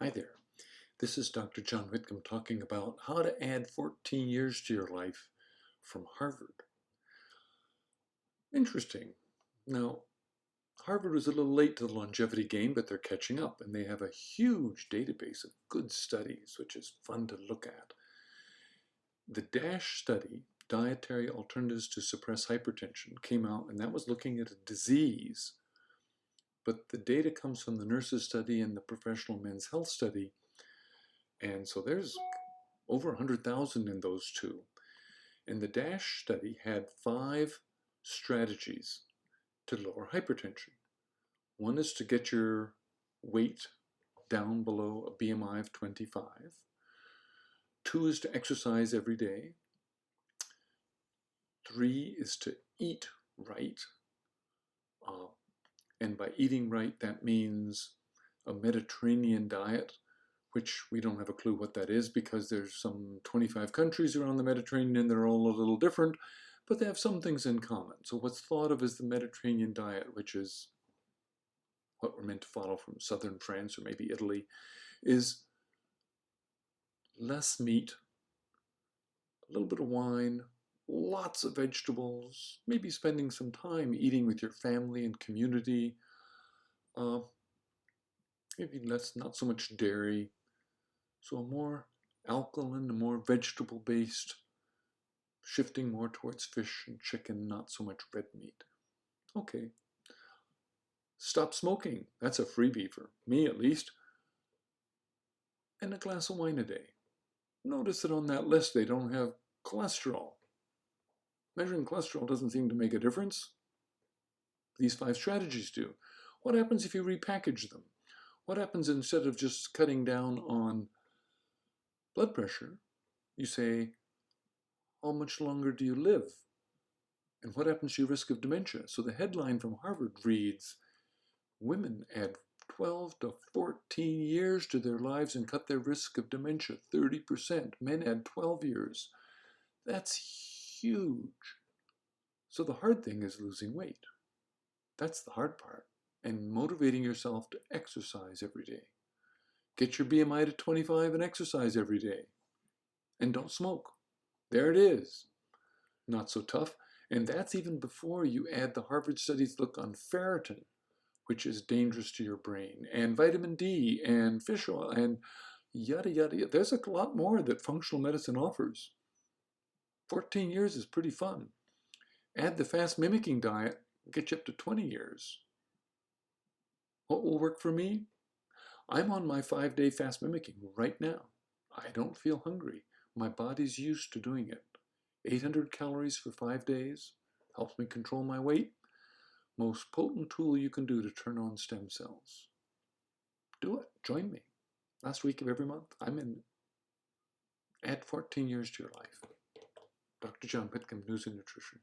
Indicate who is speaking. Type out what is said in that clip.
Speaker 1: Hi there. This is Dr. John Whitcomb talking about how to add 14 years to your life from Harvard. Interesting. Now, Harvard was a little late to the longevity game, but they're catching up, and they have a huge database of good studies, which is fun to look at. The DASH study, Dietary Alternatives to Suppress Hypertension, came out, and that was looking at a disease. But the data comes from the nurses study and the professional men's health study, and so there's over 100,000 in those two. And the DASH study had 5 strategies to lower hypertension. One is to get your weight down below a BMI of 25. 2 is to exercise every day. 3 is to eat right. And by eating right, that means a Mediterranean diet, which we don't have a clue what that is because there's some 25 countries around the Mediterranean and they're all a little different, but they have some things in common. So what's thought of as the Mediterranean diet, which is what we're meant to follow from southern France or maybe Italy, is less meat, a little bit of wine, lots of vegetables, maybe spending some time eating with your family and community, maybe less, not so much dairy, so a more alkaline, a more vegetable-based, shifting more towards fish and chicken, not so much red meat. Okay. Stop smoking. That's a freebie for me, at least. And a glass of wine a day. Notice that on that list they don't have cholesterol. Measuring cholesterol doesn't seem to make a difference. These 5 strategies do. What happens if you repackage them? What happens instead of just cutting down on blood pressure? You say, how much longer do you live? And what happens to your risk of dementia? So the headline from Harvard reads, women add 12 to 14 years to their lives and cut their risk of dementia 30%. Men add 12 years. That's huge. So the hard thing is losing weight. That's the hard part. And motivating yourself to exercise every day. Get your BMI to 25 and exercise every day. And don't smoke. There it is. Not so tough. And that's even before you add the Harvard studies look on ferritin, which is dangerous to your brain, and vitamin D, and fish oil, and yada, yada, yada. There's a lot more that functional medicine offers. 14 years is pretty fun. Add the fast mimicking diet, get you up to 20 years. What will work for me? I'm on my 5-day fast mimicking right now. I don't feel hungry. My body's used to doing it. 800 calories for 5 days helps me control my weight. Most potent tool you can do to turn on stem cells. Do it. Join me. Last week of every month, I'm in. Add 14 years to your life. Dr. John Whitcomb, News and Nutrition.